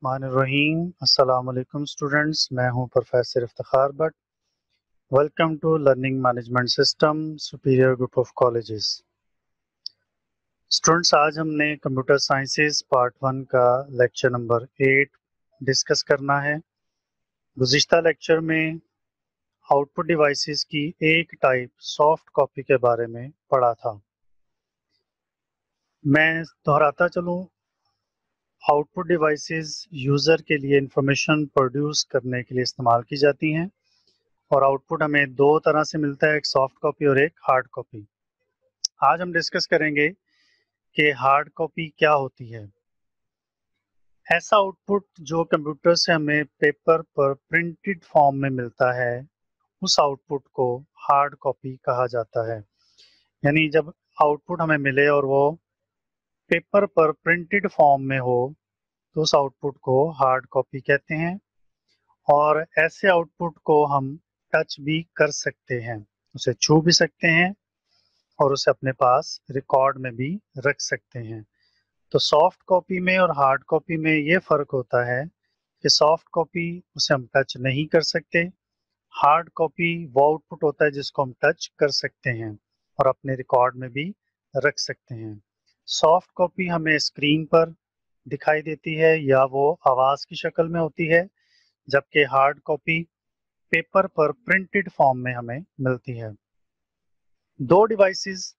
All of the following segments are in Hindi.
बिस्मिल्लाहिर्रहमानिर्रहीम। अस्सलाम वालेकुम स्टूडेंट्स, मैं हूं professor Iftikhar Bhatt. Welcome to learning management system Superior Group of Colleges. Students, आज हमने कंप्यूटर साइंसेज पार्ट 1 का लेक्चर नंबर 8 डिस्कस करना है। गुज़िश्ता लेक्चर में आउटपुट डिवाइसेस की एक टाइप सॉफ्ट कॉपी के बारे में पढ़ा था। मैं दोहराता चलूँ, आउटपुट डिवाइसेस यूज़र के लिए इंफॉर्मेशन प्रोड्यूस करने के लिए इस्तेमाल की जाती हैं और आउटपुट हमें दो तरह से मिलता है, एक सॉफ्ट कॉपी और एक हार्ड कॉपी। आज हम डिस्कस करेंगे कि हार्ड कॉपी क्या होती है। ऐसा आउटपुट जो कंप्यूटर से हमें पेपर पर प्रिंटेड फॉर्म में मिलता है, उस आउटपुट को हार्ड कॉपी कहा जाता है। यानी जब आउटपुट हमें मिले और वो पेपर पर प्रिंटेड फॉर्म में हो तो उस आउटपुट को हार्ड कॉपी कहते हैं। और ऐसे आउटपुट को हम टच भी कर सकते हैं, उसे छू भी सकते हैं और उसे अपने पास रिकॉर्ड में भी रख सकते हैं। तो सॉफ्ट कॉपी में और हार्ड कॉपी में ये फ़र्क होता है कि सॉफ्ट कॉपी उसे हम टच नहीं कर सकते, हार्ड कॉपी वो आउटपुट होता है जिसको हम टच कर सकते हैं और अपने रिकॉर्ड में भी रख सकते हैं। सॉफ्ट कॉपी हमें स्क्रीन पर दिखाई देती है या वो आवाज़ की शक्ल में होती है, जबकि हार्ड कॉपी पेपर पर प्रिंटेड फॉर्म में हमें मिलती है। दो डिवाइसेस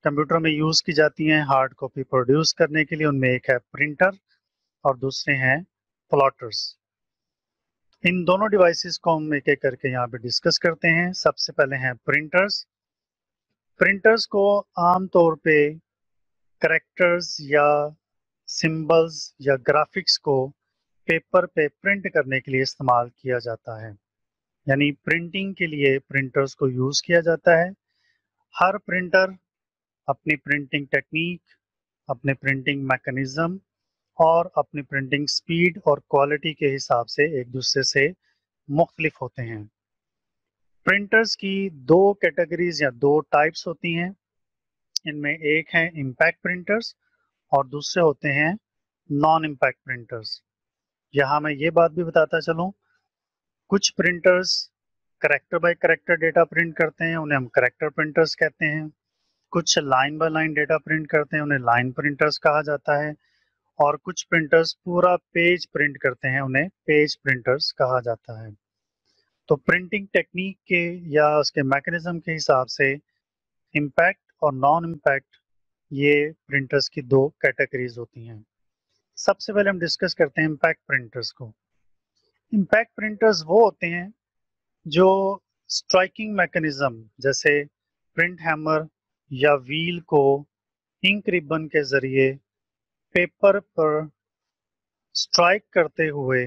कंप्यूटर में यूज़ की जाती हैं हार्ड कॉपी प्रोड्यूस करने के लिए। उनमें एक है प्रिंटर और दूसरे हैं प्लॉटर्स। इन दोनों डिवाइसेस को हम एक एक करके यहाँ पे डिस्कस करते हैं। सबसे पहले हैं प्रिंटर्स। प्रिंटर्स को आम तौर पे कैरेक्टर्स या सिंबल्स या ग्राफिक्स को पेपर पे प्रिंट करने के लिए इस्तेमाल किया जाता है। यानी प्रिंटिंग के लिए प्रिंटर्स को यूज़ किया जाता है। हर प्रिंटर अपनी प्रिंटिंग टेक्निक, अपने प्रिंटिंग मैकेनिज्म और अपनी प्रिंटिंग स्पीड और क्वालिटी के हिसाब से एक दूसरे से मुख्तलिफ होते हैं। प्रिंटर्स की दो कैटेगरीज या दो टाइप्स होती हैं। इनमें एक है इम्पैक्ट प्रिंटर्स और दूसरे होते हैं नॉन इम्पैक्ट प्रिंटर्स। यहाँ मैं ये बात भी बताता चलूँ, कुछ printers character by character data print करते हैं, उन्हें हम करेक्टर प्रिंटर्स कहते हैं। कुछ line by line data print करते हैं, उन्हें लाइन प्रिंटर्स कहा जाता है। और कुछ प्रिंटर्स पूरा पेज प्रिंट करते हैं, उन्हें पेज प्रिंटर्स कहा जाता है। तो प्रिंटिंग टेक्निक के या उसके मैकेनिज्म के हिसाब से इम्पैक्ट और नॉन इम्पैक्ट ये प्रिंटर्स की दो कैटेगरीज होती हैं। सबसे पहले हम डिस्कस करते हैं इम्पैक्ट प्रिंटर्स को। इम्पैक्ट प्रिंटर्स वो होते हैं जो स्ट्राइकिंग मैकेनिज्म जैसे प्रिंट हैमर या व्हील को इंक रिबन के जरिए पेपर पर स्ट्राइक करते हुए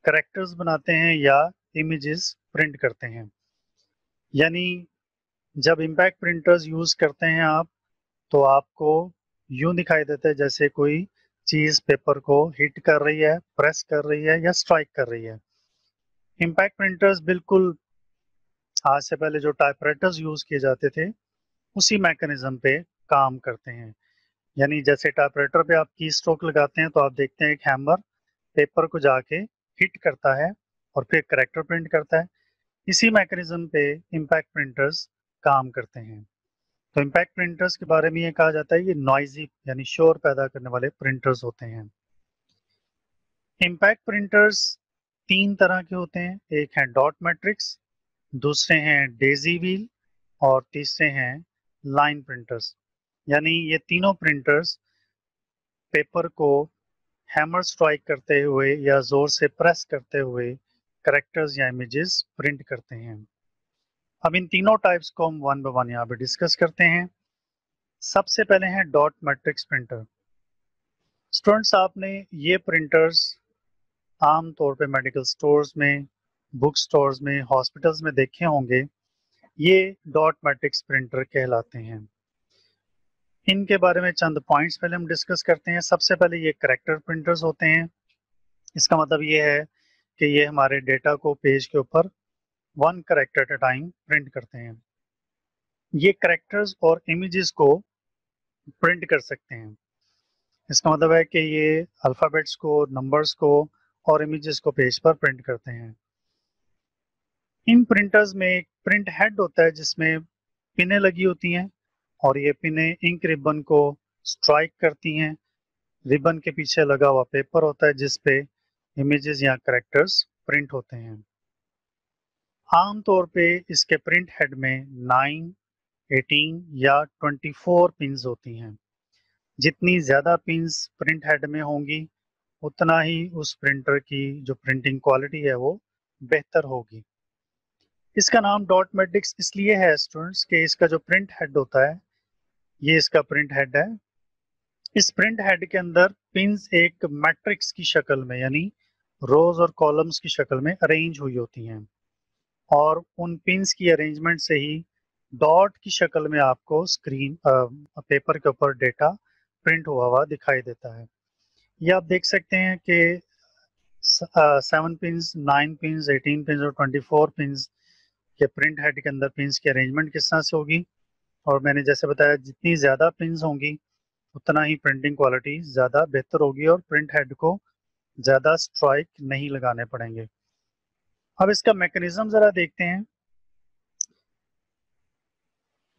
कैरेक्टर्स बनाते हैं या इमेजेस प्रिंट करते हैं। यानी जब इम्पैक्ट प्रिंटर्स यूज़ करते हैं आप, तो आपको यूं दिखाई देता है जैसे कोई चीज़ पेपर को हिट कर रही है, प्रेस कर रही है या स्ट्राइक कर रही है। इम्पैक्ट प्रिंटर्स बिल्कुल आज से पहले जो टाइपराइटर्स यूज़ किए जाते थे उसी मैकेनिज्म पे काम करते हैं। यानी जैसे टाइपराइटर पे आप की स्ट्रोक लगाते हैं तो आप देखते हैं एक हैमर पेपर को जाके हिट करता है और फिर करेक्टर प्रिंट करता है। इसी मैकेनिज्म पे इम्पैक्ट प्रिंटर्स काम करते हैं। तो इम्पैक्ट प्रिंटर्स के बारे में ये कहा जाता है ये नॉइजी यानी शोर पैदा करने वाले प्रिंटर्स होते हैं। इम्पैक्ट प्रिंटर्स तीन तरह के होते हैं, एक है डॉट मैट्रिक्स, दूसरे हैं डेजी व्हील और तीसरे हैं लाइन प्रिंटर्स। यानी ये तीनों प्रिंटर्स पेपर को हैमर स्ट्राइक करते हुए या जोर से प्रेस करते हुए कैरेक्टर्स या इमेजेस प्रिंट करते हैं। अब इन तीनों टाइप्स को हम वन बाय वन यहाँ पे डिस्कस करते हैं। सबसे पहले है डॉट मैट्रिक्स प्रिंटर। स्टूडेंट्स, आपने ये प्रिंटर्स आम तौर पे मेडिकल स्टोर्स में, बुक स्टोर्स में, हॉस्पिटल्स में देखे होंगे। ये डॉट मैट्रिक्स प्रिंटर कहलाते हैं। इनके बारे में चंद पॉइंट्स पहले हम डिस्कस करते हैं। सबसे पहले ये करेक्टर प्रिंटर्स होते हैं। इसका मतलब ये है कि ये हमारे डेटा को पेज के ऊपर one character at a time print करते हैं। ये करेक्टर्स और इमेजेस को प्रिंट कर सकते हैं। इसका मतलब है कि ये अल्फ़ाबेट्स को, नंबर्स को और इमेजेस को पेज पर प्रिंट करते हैं। इन प्रिंटर्स में एक प्रिंट हेड होता है जिसमें पिनें लगी होती हैं और ये पिनें इंक रिबन को स्ट्राइक करती हैं। रिबन के पीछे लगा हुआ पेपर होता है जिस पे इमेजेस या कैरेक्टर्स प्रिंट होते हैं। आमतौर पे इसके प्रिंट हेड में 9, 18 या 24 पिन्स होती हैं। जितनी ज़्यादा पिन्स प्रिंट हेड में होंगी उतना ही उस प्रिंटर की जो प्रिंटिंग क्वालिटी है वो बेहतर होगी। इसका नाम डॉट मैट्रिक्स इसलिए है स्टूडेंट्स कि इसका जो प्रिंट हेड होता है ये इसका प्रिंट हेड है। इस प्रिंट हेड के अंदर पिन्स एक मैट्रिक्स की शक्ल में यानी रोज और कॉलम्स की शक्ल में अरेंज हुई होती हैं और उन पिन्स की अरेंजमेंट से ही डॉट की शक्ल में आपको स्क्रीन पेपर के ऊपर डेटा प्रिंट हुआ दिखाई देता है। ये आप देख सकते हैं कि 7 पिन्स, 9 पिन्स, 18 पिन्स और 24 पिन्स के प्रिंट हेड के अंदर पिन्स की अरेंजमेंट किस तरह से होगी। और मैंने जैसे बताया जितनी ज़्यादा पिन्स होंगी उतना ही प्रिंटिंग क्वालिटी ज़्यादा बेहतर होगी और प्रिंट हेड को ज़्यादा स्ट्राइक नहीं लगाने पड़ेंगे। अब इसका मैकेनिज्म ज़रा देखते हैं।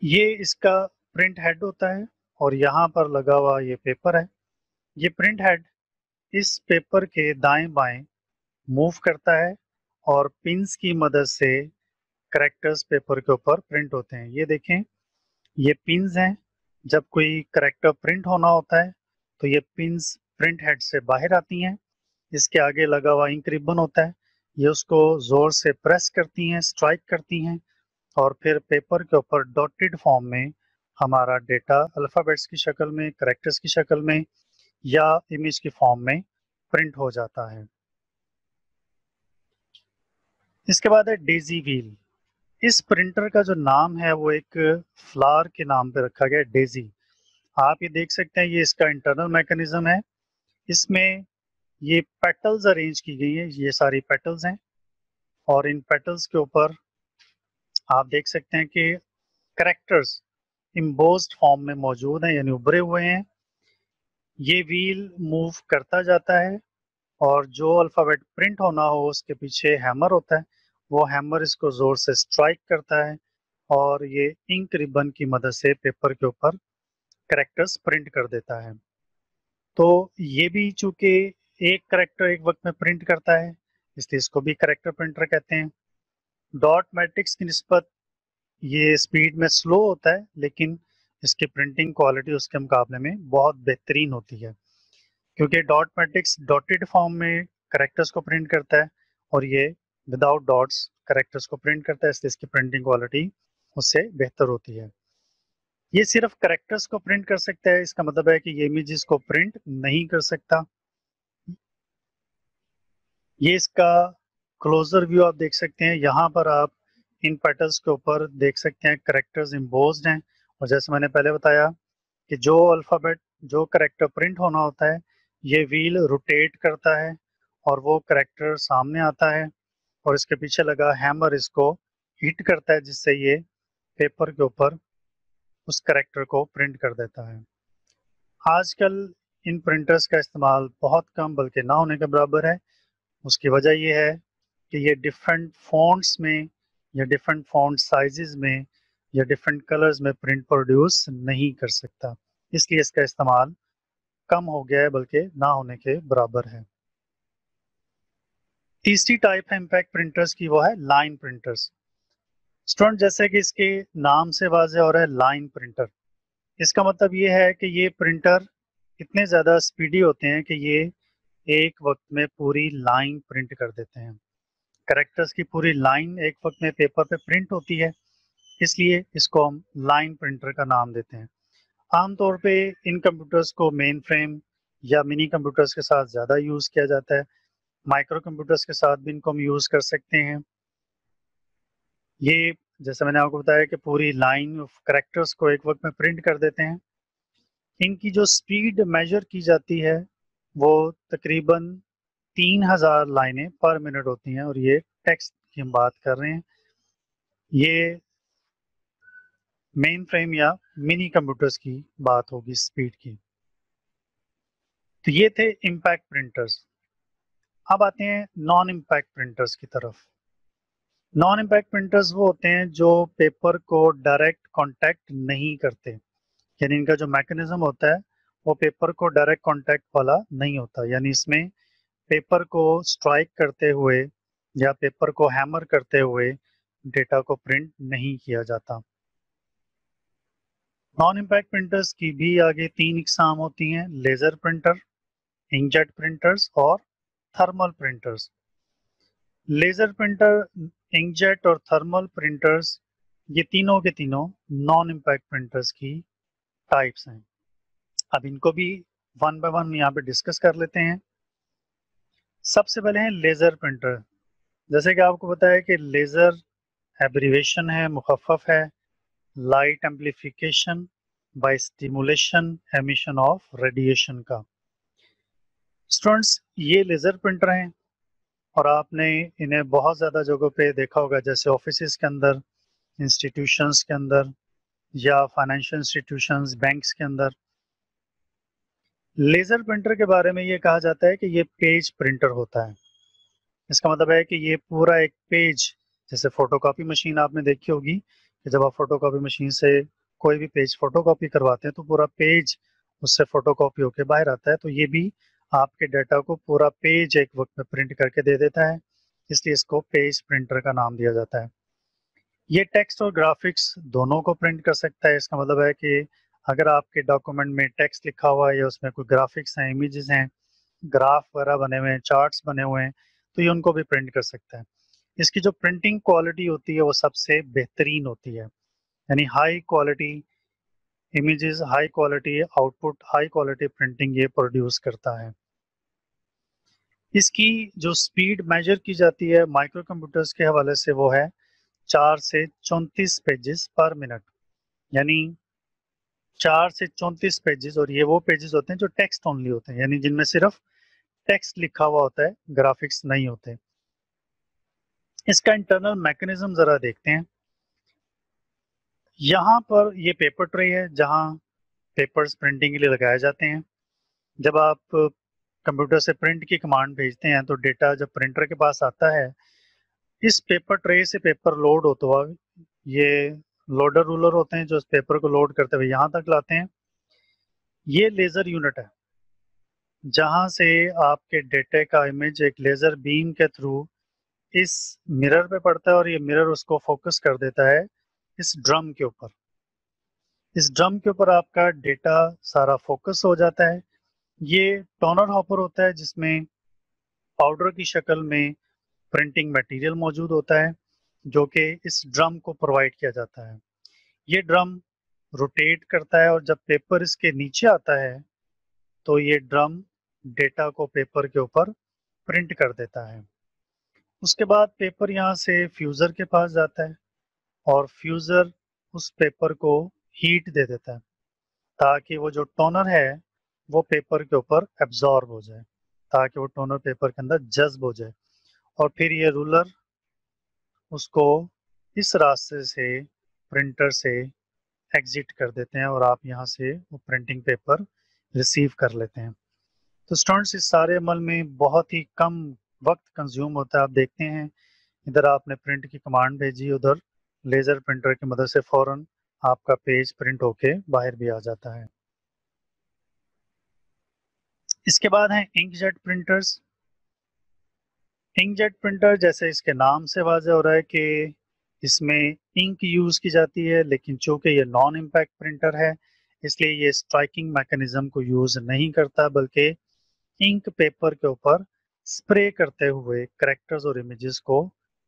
ये इसका प्रिंट हेड होता है और यहाँ पर लगा हुआ ये पेपर है। ये प्रिंट हेड इस पेपर के दाएं बाएं मूव करता है और पिन्स की मदद से करेक्टर्स पेपर के ऊपर प्रिंट होते हैं। ये देखें, ये पिन्स हैं। जब कोई करेक्टर प्रिंट होना होता है तो ये पिन्स प्रिंट हेड से बाहर आती हैं। इसके आगे लगा हुआ इंक रिबन होता है, ये उसको जोर से प्रेस करती हैं, स्ट्राइक करती हैं और फिर पेपर के ऊपर डॉटेड फॉर्म में हमारा डेटा अल्फ़ाबेट्स की शक्ल में, करेक्टर्स की शक्ल में या इमेज की फॉर्म में प्रिंट हो जाता है। इसके बाद है डेजी व्हील। इस प्रिंटर का जो नाम है वो एक फ्लावर के नाम पे रखा गया है, डेजी। आप ये देख सकते हैं, ये इसका इंटरनल मैकेनिज्म है। इसमें ये पेटल्स अरेंज की गई है, ये सारी पेटल्स हैं और इन पेटल्स के ऊपर आप देख सकते हैं कि करेक्टर्स इम्बोस्ड फॉर्म में मौजूद हैं यानी उभरे हुए हैं। ये व्हील मूव करता जाता है और जो अल्फ़ाबेट प्रिंट होना हो उसके पीछे हैमर होता है, वो हैमर इसको ज़ोर से स्ट्राइक करता है और ये इंक रिबन की मदद से पेपर के ऊपर करेक्टर्स प्रिंट कर देता है। तो ये भी चूंकि एक करेक्टर एक वक्त में प्रिंट करता है इसलिए इसको भी करेक्टर प्रिंटर कहते हैं। डॉट मैट्रिक्स की निस्बत ये स्पीड में स्लो होता है लेकिन इसकी प्रिंटिंग क्वालिटी उसके मुकाबले में बहुत बेहतरीन होती है क्योंकि डॉट मैट्रिक्स डॉटेड फॉर्म में करेक्टर्स को प्रिंट करता है और ये विदाउट डॉट्स करेक्टर्स को प्रिंट करता है, इसलिए इसकी प्रिंटिंग क्वालिटी उससे बेहतर होती है। ये सिर्फ करेक्टर्स को प्रिंट कर सकता है, इसका मतलब है कि ये इमेजेस को प्रिंट नहीं कर सकता। ये इसका क्लोजर व्यू आप देख सकते हैं। यहाँ पर आप इन पेटल्स के ऊपर देख सकते हैं करेक्टर्स इम्बोज्ड हैं और जैसे मैंने पहले बताया कि जो अल्फ़ाबेट जो करेक्टर प्रिंट होना होता है ये व्हील रोटेट करता है और वो करेक्टर सामने आता है और इसके पीछे लगा हैमर इसको हिट करता है जिससे ये पेपर के ऊपर उस करेक्टर को प्रिंट कर देता है। आजकल इन प्रिंटर्स का इस्तेमाल बहुत कम बल्कि ना होने के बराबर है। उसकी वजह ये है कि ये डिफरेंट फ़ॉन्ट्स में या डिफरेंट फ़ॉन्ट साइजेस में या डिफरेंट कलर्स में प्रिंट प्रोड्यूस नहीं कर सकता, इसलिए इसका इस्तेमाल कम हो गया है बल्कि ना होने के बराबर है। तीसरी टाइप है इम्पैक्ट प्रिंटर्स की, वो है लाइन प्रिंटर्स। स्टूडेंट जैसे कि इसके नाम से वाज़ेह हो रहा है लाइन प्रिंटर, इसका मतलब ये है कि ये प्रिंटर इतने ज़्यादा स्पीडी होते हैं कि ये एक वक्त में पूरी लाइन प्रिंट कर देते हैं। करेक्टर्स की पूरी लाइन एक वक्त में पेपर पे प्रिंट होती है, इसलिए इसको हम लाइन प्रिंटर का नाम देते हैं। आमतौर पे इन कंप्यूटर्स को मेन फ्रेम या मिनी कंप्यूटर्स के साथ ज़्यादा यूज़ किया जाता है। माइक्रो कंप्यूटर्स के साथ भी इनको हम यूज़ कर सकते हैं। ये जैसे मैंने आपको बताया कि पूरी लाइन ऑफ करेक्टर्स को एक वक्त में प्रिंट कर देते हैं। इनकी जो स्पीड मेजर की जाती है वो तकरीबन 3000 लाइनें पर मिनट होती हैं और ये टेक्स्ट की हम बात कर रहे हैं। ये मेन फ्रेम या मिनी कंप्यूटर्स की बात होगी स्पीड की। तो ये थे इम्पैक्ट प्रिंटर्स। अब आते हैं नॉन इम्पैक्ट प्रिंटर्स की तरफ। नॉन इम्पैक्ट प्रिंटर्स वो होते हैं जो पेपर को डायरेक्ट कांटेक्ट नहीं करते, यानी इनका जो मैकेनिज्म होता है वो पेपर को डायरेक्ट कांटेक्ट वाला नहीं होता, यानी इसमें पेपर को स्ट्राइक करते हुए या पेपर को हैमर करते हुए डेटा को प्रिंट नहीं किया जाता। नॉन इम्पैक्ट प्रिंटर्स की भी आगे 3 इकसाम होती हैं: लेजर प्रिंटर, इंकजेट प्रिंटर्स और thermal printers. Laser printer, inkjet और थर्मल प्रिंटर्स, ये तीनों के तीनों नॉन इम्पैक्ट प्रिंटर्स की टाइप्स हैं। अब इनको भी वन बाय वन यहाँ पे डिस्कस कर लेते हैं। सबसे पहले है लेजर प्रिंटर। जैसे कि आपको पता है कि लेजर एब्रीवेशन है, मुखफ़फ़ है light amplification by stimulation emission of radiation का। स्टूडेंट्स, ये लेजर प्रिंटर हैं और आपने इन्हें बहुत ज़्यादा जगहों पे देखा होगा, जैसे ऑफिस के अंदर, इंस्टीट्यूशंस के अंदर या फाइनेंशियल इंस्टीट्यूशंस, बैंक्स के अंदर। लेज़र प्रिंटर के बारे में ये कहा जाता है कि ये पेज प्रिंटर होता है। इसका मतलब है कि ये पूरा एक पेज, जैसे फोटोकॉपी मशीन आपने देखी होगी कि जब आप फोटोकॉपी मशीन से कोई भी पेज फोटोकॉपी करवाते हैं तो पूरा पेज उससे फोटोकॉपी होके बाहर आता है, तो ये भी आपके डाटा को पूरा पेज एक वक्त में प्रिंट करके दे देता है, इसलिए इसको पेज प्रिंटर का नाम दिया जाता है। ये टेक्स्ट और ग्राफिक्स दोनों को प्रिंट कर सकता है। इसका मतलब है कि अगर आपके डॉक्यूमेंट में टेक्स्ट लिखा हुआ है या उसमें कोई ग्राफिक्स हैं, इमेजेस हैं, ग्राफ वगैरह बने हुए हैं, चार्ट्स बने हुए हैं, तो ये उनको भी प्रिंट कर सकता है। इसकी जो प्रिंटिंग क्वालिटी होती है वो सबसे बेहतरीन होती है, यानी high quality images, high quality output, high quality printing ये प्रोड्यूस करता है। इसकी जो स्पीड मेजर की जाती है माइक्रो कंप्यूटर्स के हवाले से वो है 4 से 34 पेजेस पर मिनट, यानी 4 से 34 पेजेस। और ये वो पेजेस होते हैं जो टेक्स्ट ओनली होते हैं, यानी जिनमें सिर्फ टेक्स्ट लिखा हुआ होता है, ग्राफिक्स नहीं होते। इसका इंटरनल मैकेनिज्म जरा देखते हैं। यहाँ पर ये पेपर ट्रे है जहाँ पेपर्स प्रिंटिंग के लिए लगाए जाते हैं। जब आप कंप्यूटर से प्रिंट की कमांड भेजते हैं तो डेटा जब प्रिंटर के पास आता है, इस पेपर ट्रे से पेपर लोड होता हुआ ये लोडर रूलर होते हैं जो इस पेपर को लोड करते हुए यहाँ तक लाते हैं। ये लेजर यूनिट है जहाँ से आपके डेटे का इमेज एक लेजर बीम के थ्रू इस मिरर पे पड़ता है और ये मिरर उसको फोकस कर देता है इस ड्रम के ऊपर। इस ड्रम के ऊपर आपका डेटा सारा फोकस हो जाता है। ये टोनर हॉपर होता है जिसमें पाउडर की शक्ल में प्रिंटिंग मटेरियल मौजूद होता है जो कि इस ड्रम को प्रोवाइड किया जाता है। ये ड्रम रोटेट करता है और जब पेपर इसके नीचे आता है तो ये ड्रम डेटा को पेपर के ऊपर प्रिंट कर देता है। उसके बाद पेपर यहाँ से फ्यूज़र के पास जाता है और फ्यूज़र उस पेपर को हीट दे देता है ताकि वो जो टोनर है वो पेपर के ऊपर एब्जॉर्ब हो जाए, ताकि वो टोनर पेपर के अंदर जज्ब हो जाए। और फिर ये रूलर उसको इस रास्ते से प्रिंटर से एग्जिट कर देते हैं और आप यहाँ से वो प्रिंटिंग पेपर रिसीव कर लेते हैं। तो स्टूडेंट्स, इस सारे अमल में बहुत ही कम वक्त कंज्यूम होता है। आप देखते हैं इधर आपने प्रिंट की कमांड भेजी, उधर लेज़र प्रिंटर की मदद से फ़ौरन आपका पेज प्रिंट होके बाहर भी आ जाता है। इसके बाद हैं इंकजेट प्रिंटर्स। इंकजेट प्रिंटर, जैसे इसके नाम से वाज़ह हो रहा है कि इसमें इंक यूज़ की जाती है, लेकिन चूँकि ये नॉन इम्पैक्ट प्रिंटर है इसलिए ये स्ट्राइकिंग मैकेनिज्म को यूज़ नहीं करता, बल्कि इंक पेपर के ऊपर स्प्रे करते हुए कैरेक्टर्स और इमेजेस को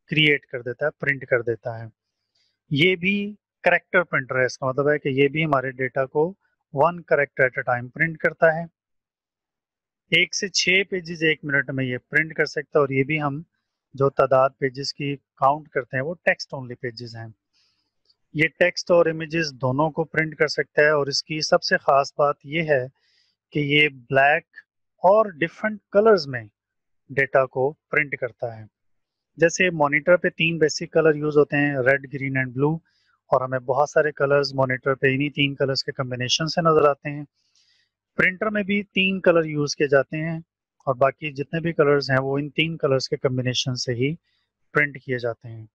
क्रिएट कर देता है, प्रिंट कर देता है। ये भी कैरेक्टर प्रिंटर है। इसका मतलब है कि ये भी हमारे डेटा को 1 character at a time print करता है। 1 से 6 पेजेस 1 मिनट में ये प्रिंट कर सकता है और ये भी हम जो तादाद पेजेस की काउंट करते हैं वो टेक्स्ट ओनली पेजेस हैं। ये टेक्स्ट और इमेजेस दोनों को प्रिंट कर सकता है और इसकी सबसे ख़ास बात ये है कि ये ब्लैक और डिफरेंट कलर्स में डेटा को प्रिंट करता है। जैसे मॉनिटर पे 3 बेसिक कलर यूज़ होते हैं, रेड, ग्रीन एंड ब्लू, और हमें बहुत सारे कलर्स मॉनिटर पे इन्हीं 3 कलर्स के कम्बिनेशन से नज़र आते हैं। प्रिंटर में भी 3 कलर यूज किए जाते हैं और बाकी जितने भी कलर्स हैं वो इन 3 कलर्स के कम्बिनेशन से ही प्रिंट किए जाते हैं।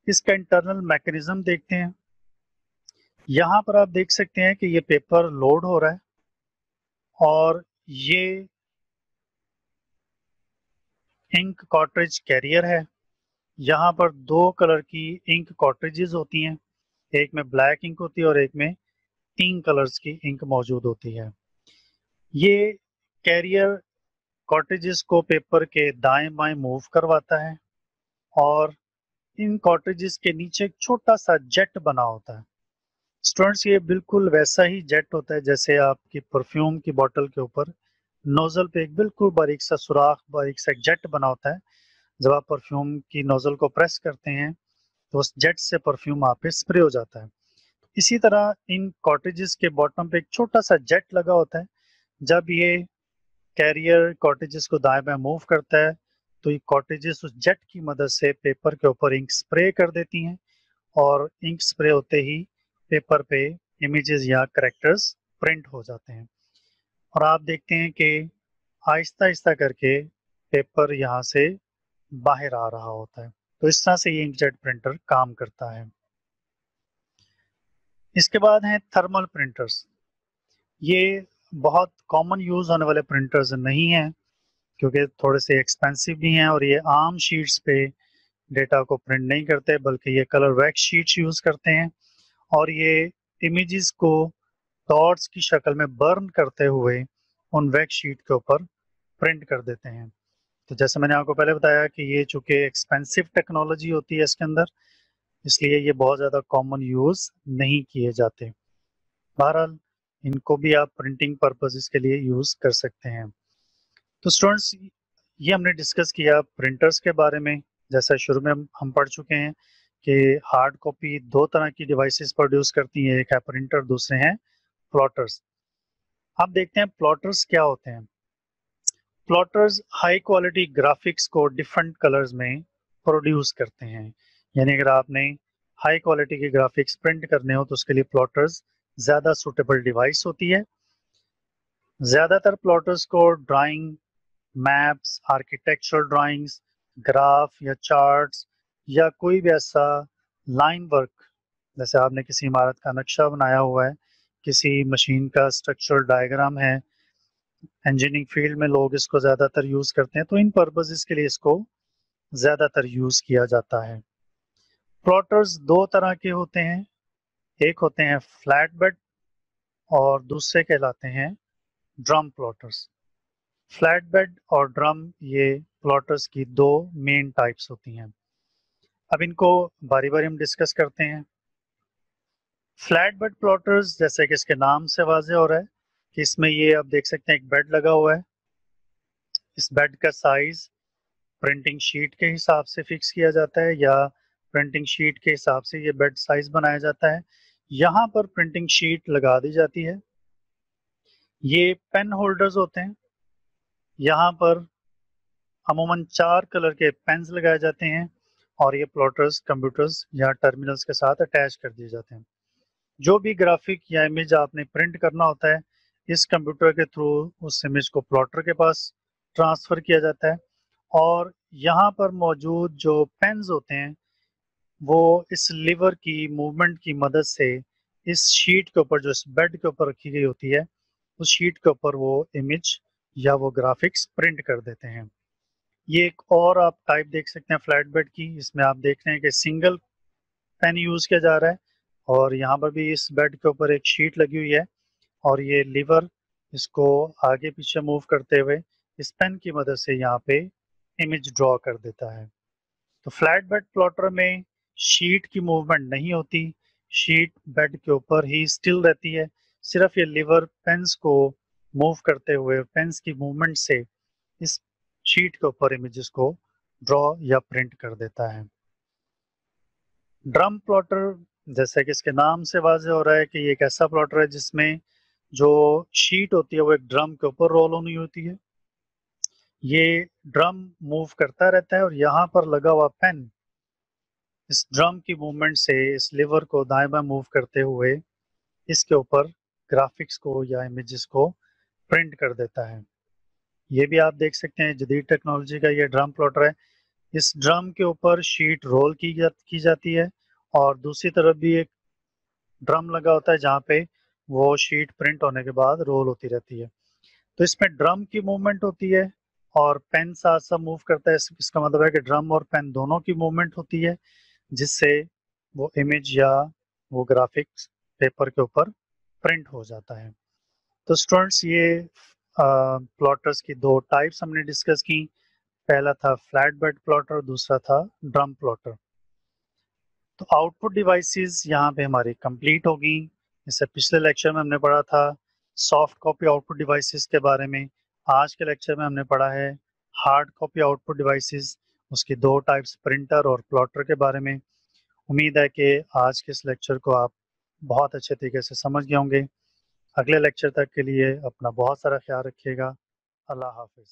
इसका इंटरनल मैकेनिज्म देखते हैं। यहाँ पर आप देख सकते हैं कि ये पेपर लोड हो रहा है और ये इंक कार्ट्रिज कैरियर है। यहाँ पर 2 कलर की इंक कार्ट्रिजेस होती हैं, एक में ब्लैक इंक होती है और एक में 3 कलर्स की इंक मौजूद होती है। ये कैरियर कार्ट्रिजेस को पेपर के दाएं बाएं मूव करवाता है और इन कार्ट्रिजेस के नीचे एक छोटा सा जेट बना होता है। स्टूडेंट्स, ये बिल्कुल वैसा ही जेट होता है जैसे आपकी परफ्यूम की बोतल के ऊपर नोजल पे एक बिल्कुल बारीक सा सुराख, बारीक सा जेट बना होता है। जब आप परफ्यूम की नोजल को प्रेस करते हैं तो उस जेट से परफ्यूम आप पे स्प्रे हो जाता है। इसी तरह इन कॉटेजेस के बॉटम पे एक छोटा सा जेट लगा होता है। जब ये कैरियर कॉटेजेस को दाएं बाएं मूव करता है तो ये कॉटेजेस उस जेट की मदद से पेपर के ऊपर इंक स्प्रे कर देती हैं और इंक स्प्रे होते ही पेपर पे इमेजेस या करेक्टर्स प्रिंट हो जाते हैं और आप देखते हैं कि आहिस्ता आहिस्ता करके पेपर यहाँ से बाहर आ रहा होता है। तो इस तरह से ये इंकजेट प्रिंटर काम करता है। इसके बाद हैं थर्मल प्रिंटर्स। ये बहुत कॉमन यूज होने वाले प्रिंटर्स नहीं हैं क्योंकि थोड़े से एक्सपेंसिव भी हैं और ये आम शीट्स पे डेटा को प्रिंट नहीं करते बल्कि ये कलर वैक्स शीट्स यूज करते हैं और ये इमेजेस को डॉट्स की शक्ल में बर्न करते हुए उन वैक्स शीट के ऊपर प्रिंट कर देते हैं। तो जैसे मैंने आपको पहले बताया कि ये चूंकि एक्सपेंसिव टेक्नोलॉजी होती है इसके अंदर, इसलिए ये बहुत ज़्यादा कॉमन यूज़ नहीं किए जाते। बहरहाल इनको भी आप प्रिंटिंग पर्पसेस के लिए यूज़ कर सकते हैं। तो स्टूडेंट्स, ये हमने डिस्कस किया प्रिंटर्स के बारे में। जैसा शुरू में हम पढ़ चुके हैं कि हार्ड कॉपी 2 तरह की डिवाइसेस प्रोड्यूस करती हैं, एक है प्रिंटर, दूसरे हैं प्लॉटर्स। अब देखते हैं प्लॉटर्स क्या होते हैं। प्लॉटर्स हाई क्वालिटी ग्राफिक्स को डिफरेंट कलर्स में प्रोड्यूस करते हैं। यानी अगर आपने हाई क्वालिटी के ग्राफिक्स प्रिंट करने हो तो उसके लिए प्लॉटर्स ज़्यादा सूटेबल डिवाइस होती है। ज़्यादातर प्लॉटर्स को drawing, maps, architectural drawings, graph या चार्ट्स या कोई भी ऐसा लाइन वर्क, जैसे आपने किसी इमारत का नक्शा बनाया हुआ है, किसी मशीन का स्ट्रक्चरल डायग्राम है, इंजीनियरिंग फील्ड में लोग इसको ज़्यादातर यूज़ करते हैं, तो इन पर्पसेस के लिए इसको ज़्यादातर यूज़ किया जाता है। प्लॉटर्स 2 तरह के होते हैं, एक होते हैं फ्लैट बेड और दूसरे कहलाते हैं ड्रम प्लॉटर्स। फ्लैट बेड और ड्रम, ये प्लॉटर्स की 2 मेन टाइप्स होती हैं। अब इनको बारी बारी हम डिस्कस करते हैं। फ्लैट बेड प्लॉटर्स, जैसे कि इसके नाम से वाज़ेह हो रहा है कि इसमें ये आप देख सकते हैं एक बेड लगा हुआ है। इस बेड का साइज प्रिंटिंग शीट के हिसाब से फिक्स किया जाता है या प्रिंटिंग शीट के हिसाब से ये बेड साइज बनाया जाता है। यहाँ पर प्रिंटिंग शीट लगा दी जाती है। ये पेन होल्डर्स होते हैं। यहाँ पर अमूमन 4 कलर के पेन्स लगाए जाते हैं और ये प्लॉटर्स कंप्यूटर्स या टर्मिनल्स के साथ अटैच कर दिए जाते हैं। जो भी ग्राफिक या इमेज आपने प्रिंट करना होता है, इस कंप्यूटर के थ्रू उस इमेज को प्लॉटर के पास ट्रांसफ़र किया जाता है और यहाँ पर मौजूद जो पेन्स होते हैं वो इस लीवर की मूवमेंट की मदद से इस शीट के ऊपर, जो इस बेड के ऊपर रखी गई होती है, उस शीट के ऊपर वो इमेज या वो ग्राफिक्स प्रिंट कर देते हैं। ये एक और आप टाइप देख सकते हैं फ्लैट बेड की। इसमें आप देख रहे हैं कि सिंगल पेन यूज़ किया जा रहा है और यहाँ पर भी इस बेड के ऊपर एक शीट लगी हुई है और ये लीवर इसको आगे पीछे मूव करते हुए इस पेन की मदद से यहाँ पे इमेज ड्रॉ कर देता है। तो फ्लैट बेड प्लॉटर में शीट की मूवमेंट नहीं होती, शीट बेड के ऊपर ही स्टिल रहती है। सिर्फ ये लीवर पेन्स को मूव करते हुए पेन्स की मूवमेंट से इस शीट के ऊपर इमेजेस को ड्रॉ या प्रिंट कर देता है। ड्रम प्लॉटर, जैसे कि इसके नाम से वाज़ेह हो रहा है कि ये एक ऐसा प्लॉटर है जिसमें जो शीट होती है वो एक ड्रम के ऊपर रोल होनी होती है। ये ड्रम मूव करता रहता है और यहाँ पर लगा हुआ पेन इस ड्रम की मूवमेंट से इस लीवर को दाएं बाएं मूव करते हुए इसके ऊपर ग्राफिक्स को या इमेजेस को प्रिंट कर देता है। ये भी आप देख सकते हैं जदीद टेक्नोलॉजी का ये ड्रम प्लॉटर है। इस ड्रम के ऊपर शीट रोल की जाती है और दूसरी तरफ भी एक ड्रम लगा होता है जहाँ पे वो शीट प्रिंट होने के बाद रोल होती रहती है। तो इसमें ड्रम की मूवमेंट होती है और पेन साथ साथ मूव करता है। इसका मतलब है कि ड्रम और पेन दोनों की मूवमेंट होती है, जिससे वो इमेज या वो ग्राफिक्स पेपर के ऊपर प्रिंट हो जाता है। तो स्टूडेंट्स ये प्लॉटर्स की दो टाइप्स हमने डिस्कस की। पहला था फ्लैट बेड प्लॉटर, दूसरा था ड्रम प्लॉटर। तो आउटपुट डिवाइसेस यहाँ पे हमारी कंप्लीट होगी। इससे पिछले लेक्चर में हमने पढ़ा था सॉफ्ट कॉपी आउटपुट डिवाइसेस के बारे में। आज के लेक्चर में हमने पढ़ा है हार्ड कॉपी आउटपुट डिवाइसेस, उसकी दो टाइप्स प्रिंटर और प्लॉटर के बारे में। उम्मीद है कि आज के इस लेक्चर को आप बहुत अच्छे तरीके से समझ गए होंगे। अगले लेक्चर तक के लिए अपना बहुत सारा ख्याल रखिएगा। अल्लाह हाफिज़।